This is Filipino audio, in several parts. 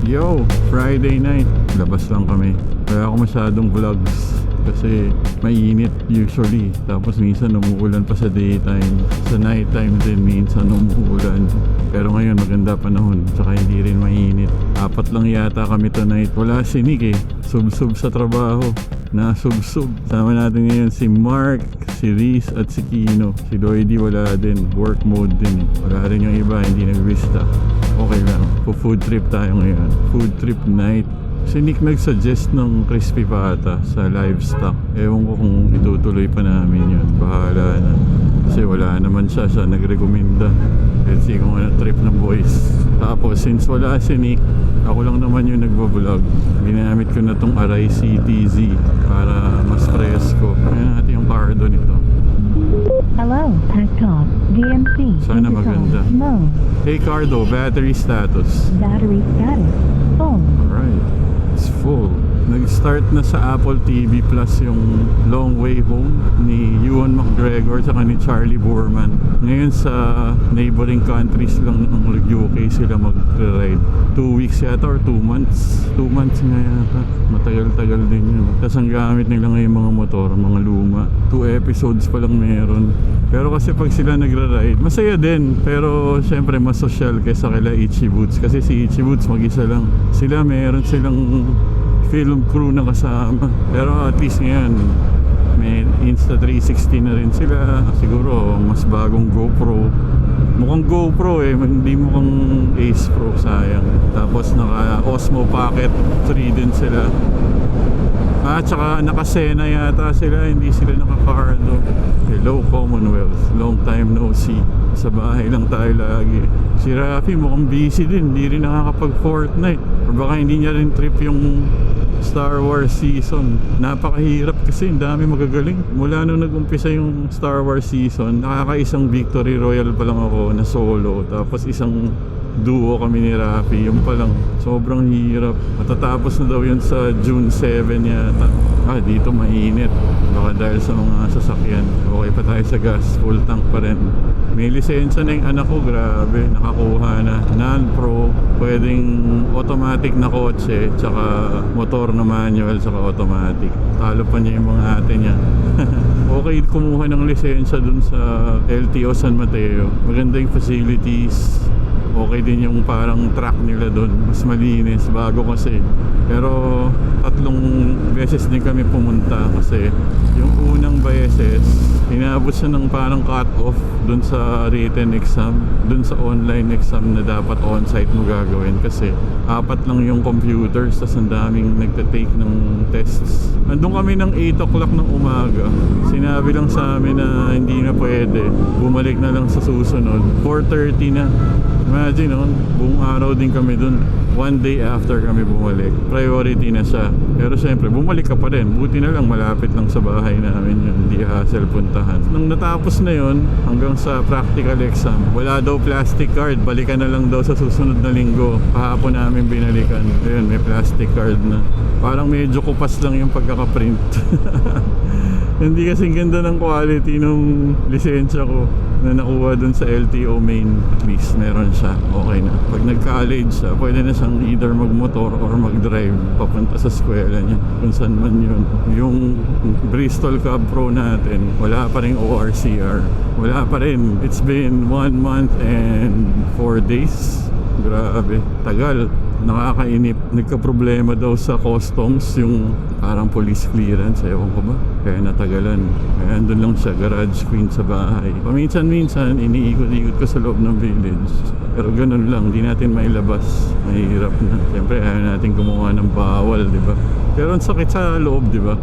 Yo, Friday night. Labas lang kami. Kaya ako masyadong vlogs kasi mainit usually. Tapos minsan umuulan pa sa daytime. Sa nighttime din minsan umuulan. Pero ngayon maganda panahon. Tsaka hindi rin mainit. 4 lang yata kami tonight. Wala si Nick eh. Sub-sub sa trabaho. Nasub-sub. Sama natin ngayon si Mark, si Riz at si Kino. Si Lloydie wala din. Work mode din eh. Wala rin yung iba. Hindi nag-vista. Okay lang. Food trip tayo ngayon. Food trip night. Si Nick nag-suggest ng crispy pata sa livestock. Ewan ko kung itutuloy pa namin yun. Bahala na. Kasi wala naman siya. Siya nag-recommenda. Let's see kung ano trip ng boys. Tapos since wala si Nick, ako lang naman yung nagbablog. Ginamit ko na tong Arai CTZ para mas presko. Ayan natin yung cardo nito. Hello, Tactalk, DMC. Sana maganda. Mode. Hey Cardo, battery status. Battery status. Full. Alright, it's full. Nag-start na sa Apple TV Plus yung Long Way Home ni Ewan McGregor saka ni Charlie Boorman. Ngayon sa neighboring countries lang ng UK sila mag-ride. 2 weeks yata or 2 months. 2 months nga yata. Matagal-tagal din yun. Tapos ang gamit nila ngayon mga motor, mga luma. 2 episodes pa lang meron. Pero kasi pag sila nagra-ride, masaya din. Pero syempre mas social kaysa kila Itchy Boots. Kasi si Itchy Boots mag-isa lang. Sila meron silang film crew na kasama. Pero at least ngayon may Insta360 na rin sila. Siguro mas bagong GoPro. Mukhang GoPro eh, hindi mukhang Ace Pro, sayang. Tapos naka Osmo Pocket 3 din sila. Tsaka naka-Sena yata sila, hindi sila naka-Cardo. Hello Commonwealth, long time no see. Sa bahay lang tayo lagi. Si Rafi mukhang busy din, hindi rin nakakapag-Fortnite. Or baka hindi niya rin trip yung Star Wars season. Napakahirap kasi ang dami magagaling. Mula nung nag-umpisa yung Star Wars season, nakakaisang Victory Royale pa lang ako na solo. Tapos isang duo kami ni Rafi. Yung pa lang, sobrang hirap. Matatapos na daw yun sa June 7 yata. Dito mainit. Baka dahil sa mga sasakyan. Okay pa tayo sa gas, full tank pa rin. May lisensya na yung anak ko, grabe. Nakakuha na. Non-pro, pwedeng automatic na kotse, tsaka motor na manual, tsaka automatic. Talo pa niya yung mga ate niya. Okay kumuha ng lisensya dun sa LTO San Mateo. Maganda yung facilities. Okay din yung parang track nila doon. Mas malinis, bago kasi. Pero 3 beses din kami pumunta kasi yung unang beses inabot siya ng parang cut-off doon sa written exam, doon sa online exam na dapat on-site mo gagawin kasi 4 lang yung computers tapos ang daming nagtatake ng tests. Nandun kami ng 8 o'clock ng umaga. Sinabi lang sa amin na hindi na pwede, bumalik na lang sa susunod. 4:30 na. Imagine no, buong araw din kami dun. 1 day after kami bumalik. Priority na siya. Pero syempre, bumalik ka pa rin. Buti na lang, malapit lang sa bahay namin yun. Hindi hassle puntahan. Nung natapos na yun, hanggang sa practical exam, wala daw plastic card. Balikan na lang daw sa susunod na linggo. Kahapon namin binalikan. Ayun, may plastic card na. Parang medyo kupas lang yung pagkakaprint. Hindi kasing ganda ng quality nung lisensya ko na nakuha dun sa LTO main. At least meron siya, okay na. Pag nag-college siya, pwede na siyang either magmotor or mag-drive papunta sa eskwela niya, kung saan man yun. Yung Bristol Cab Pro natin, wala pa rin ORCR. Wala pa rin. It's been 1 month and 4 days. Grabe, tagal. Nakakainip. Nagka-problema daw sa customs yung parang police clearance, ewan ko ba, kaya natagalan. Kaya andun lang siya, garage queen sa bahay. Paminsan-minsan iniikot-ikot ko sa loob ng village, pero ganun lang, di natin mailabas. Mahirap na. Siyempre ayaw natin gumawa ng bawal, di ba? Pero ang sakit sa loob, di ba?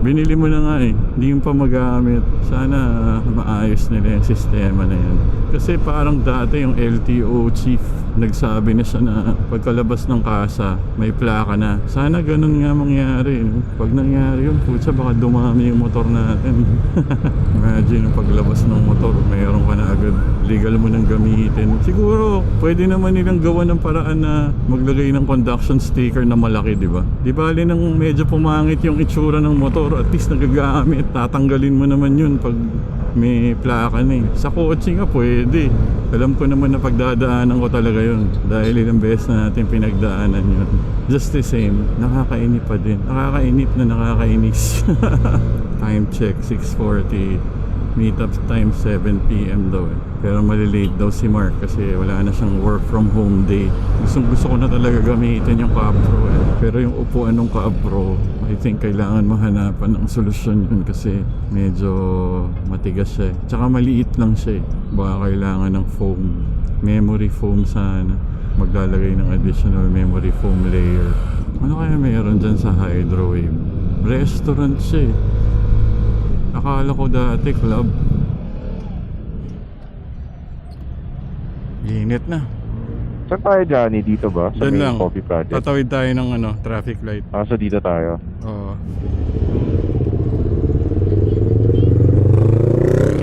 Binili mo na nga eh, hindi mo pa magamit. Sana maayos nila yung sistema na yan. Kasi parang dati yung LTO chief nagsabi na siya na pagkalabas ng kasa may plaka na. Sana ganun nga mangyari, no? Pag nangyari yun, putsa, baka dumami yung motor natin. Imagine paglabas ng motor, mayroon ka na agad, legal mo nang gamitin. Siguro pwede naman nilang gawa ng paraan na maglagay ng conduction sticker na malaki, di ba? Di bali nang medyo pumangit yung itsura ng motor, motor, at least nagagamit. Tatanggalin mo naman yun pag may plaka na eh. Sa kotse nga pwede. Alam ko naman na pagdadaanan ko talaga yun dahil ilang beses na natin pinagdaanan yun. Just the same, nakakainip pa din. Nakakainip na nakakainis. Time check 6:40. Meetup time 7 PM daw eh. Pero malilate daw si Mark kasi wala na siyang work from home day. Gusto ko na talaga gamitin yung Cabro eh. Pero yung upuan ng Cabro, I think kailangan mahanapan ng solusyon yun kasi medyo matigas siya eh. Tsaka maliit lang siya eh. Baka kailangan ng foam, memory foam sana. Maglalagay ng additional memory foam layer. Ano kaya mayroon dyan sa Hydrowave? Restaurant siya eh. Akala ko dati club. Init na. Saan tayo, Johnny? Dito ba? Sa Doon may lang. coffee project? Tatawid tayo ng traffic light. So dito tayo. Oo.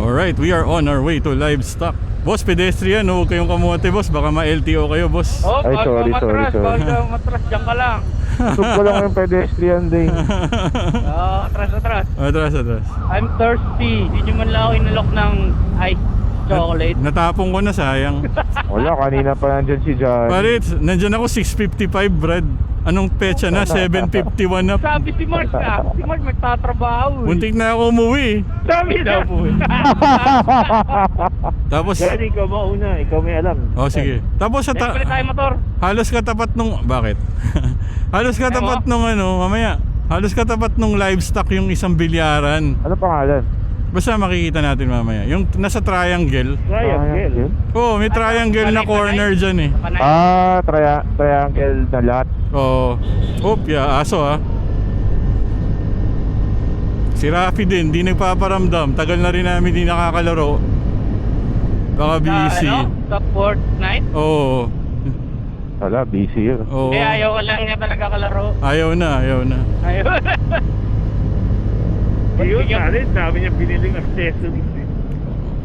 Alright, we are on our way to Livestock. Boss, pedestrian, huwag kayong kamote, boss. Baka ma-LTO kayo, boss. Oh, Ay, sorry. Bawal matras, dyan ka lang. Gusto ko lang yung pedestrian day. Atras. Atras. I'm thirsty. Hindi nyo man lang ako inalok ng ice chocolate. Natapong ko na, sayang. Wala, kanina pa nandyan si Johnny. Parit, nandyan ako 6:55, Brad. Anong petsa na? 7:51 na. Sabi si Mark Si Mark magtatrabaho. Muntik na ako umuwi. Sabi daw po. Tapos, Johnny, ikaw mauna. Ikaw may alam. oh sige. Tapos sa Next ulit tayo motor. halos katapat nung, bakit? Halos katapat nung mamaya. Halos katapat nung Livestock yung isang bilyaran. Ano pangalan? Basta makikita natin mamaya. Yung nasa triangle. Triangle? Oh, may triangle na corner dyan eh. Panay. Triangle na lahat. Oo. Aso ah. Si Rafi din, di nagpaparamdam. Tagal na rin namin di nakakalaro. Baka busy. Sa Fortnite? Oo. Wala, busy yun. Oo. Ayaw ko lang niya talaga kalaro. Ayaw na. Ayaw. Yun, dami niya biniling accessories eh.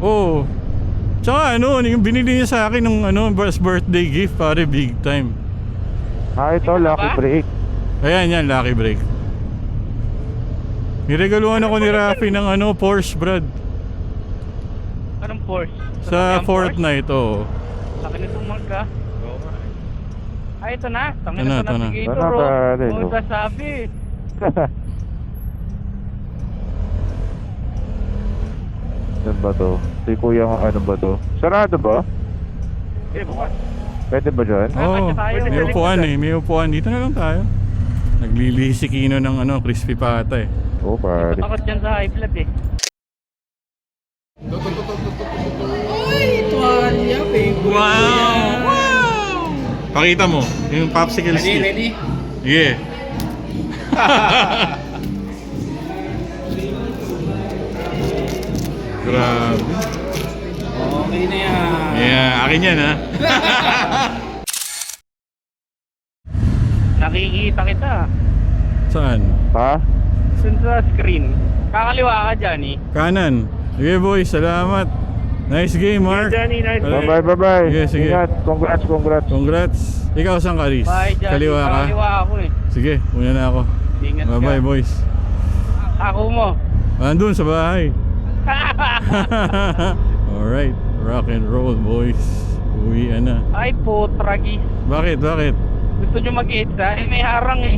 Oo. Tsaka yung binili niya sa akin ng birthday gift, pare, big time. Ito, Ito lucky ba? break. Ayan yan, lucky break. Niregaluhan ako ni Rafi ng Porsche, Brad. Anong Porsche? Sa Fortnite, oo. Laki nitong marka. Ay, ito na. Tangin Ito na, na ito na. navigator. Ito na, pare, Oh, no? sasabi. Ano ba to? Si kuya, ano ba to? Sarado ba? Bukas. Pwede ba dyan? Oo, tayo. may upuan eh. May upuan. Dito na lang tayo. Naglilisi Kino ng crispy pata eh. Oo, pare. Takot dyan sa high blood eh. Wow! Pakita mo, yung popsicle stick. Ready? Yeah. Grabe. Okay na yan. Yeah, akin yan ha. Nakikita kita. Saan? Ha? Dun sa screen. Kakaliwa ka, Johnny. Kanan. Sige boy, salamat. Nice game, Mark. Johnny, nice Bye-bye, bye-bye. Sige, sige. Ingat. Congrats. Congrats. Ikaw saan ka, Riz? Bye, Johnny. Kaliwa ka? Kakaliwa ako eh. Sige, una na ako. Ingat ka. Bye-bye, boys. Ako mo. Andun sa bahay. Alright, rock and roll, boys. Uwi na. Ay po, tragis. Bakit? Gusto nyo mag-edsa? Eh, may harang eh.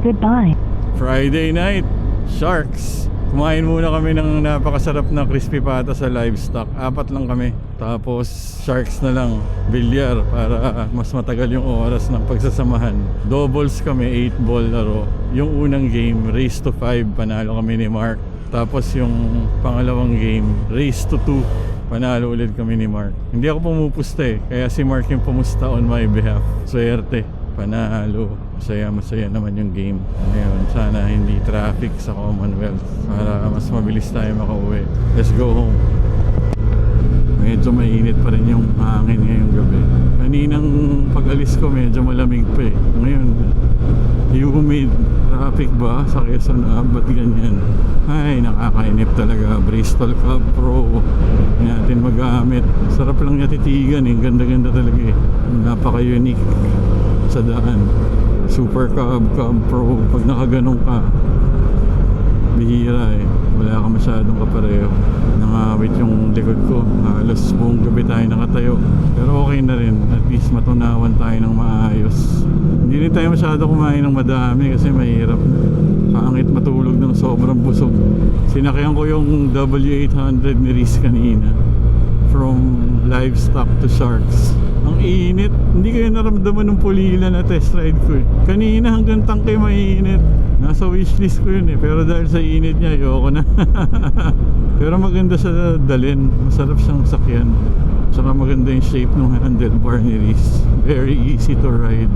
Goodbye. Friday night, Sharks. Kumain muna kami ng napakasarap na crispy pata sa Livestock. 4 lang kami. Tapos Sharks na lang, bilyar para mas matagal yung oras ng pagsasamahan. Doubles kami, 8 ball laro. Yung unang game, race to 5, panalo kami ni Mark. Tapos yung pangalawang game, race to 2, panalo ulit kami ni Mark. Hindi ako pumupusta eh, kaya si Mark yung pumusta on my behalf. Swerte, panalo. Masaya naman yung game. Ngayon, sana hindi traffic sa Commonwealth para mas mabilis tayo makauwi. Let's go home. Medyo mainit pa rin yung hangin ngayong gabi. Kaninang pag-alis ko medyo malamig pa eh. Ngayon, humid. Traffic ba sa Quezon Ba't ganyan? Ay, nakakainip talaga. Bristol Cab Pro. Hindi natin magamit. Sarap lang niya titigan eh. Ganda-ganda talaga eh. Napaka-unique sa daan. Super Cab Pro. Pag nakaganong ka, bihira eh. Wala ka masyadong kapareho. Nangawit yung likod ko. Halos buong gabi tayo nakatayo. Pero okay na rin. At least matunawan tayo ng maayos. Hindi rin tayo masyado kumain ng madami kasi mahirap. Pangit matulog ng sobrang busog. Sinakyan ko yung W800 ni Riz kanina. From livestock to sharks. Ang init. Hindi kayo naramdaman ng pulila na test ride ko eh. Kanina hanggang tangke mainit. Nasa wishlist ko yun eh. Pero dahil sa init niya, ayoko na. Pero maganda sa dalhin. Masarap siyang sakyan. Tsaka maganda yung shape ng handlebar ni Riz. Very easy to ride.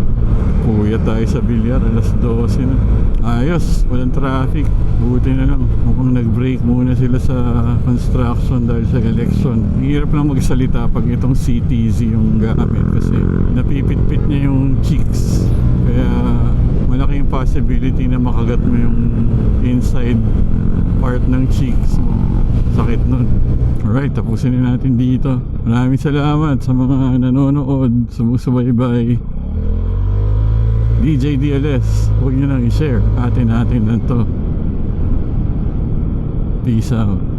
Puya tayo sa bilyar. Alas 12 na. Ayos. Walang traffic. Buti na lang. Mukhang nag-break muna sila sa construction dahil sa election. Hirap lang magsalita pag itong CTZ yung gamit kasi napipit-pit niya yung cheeks. Kaya malaki yung possibility na makagat mo yung inside part ng cheeks mo. Sakit nun. Alright, tapusin na natin dito. Maraming salamat sa mga nanonood, sumusubaybay. DJ DLS, huwag nyo nang i-share. Atin natin lang to. Peace out.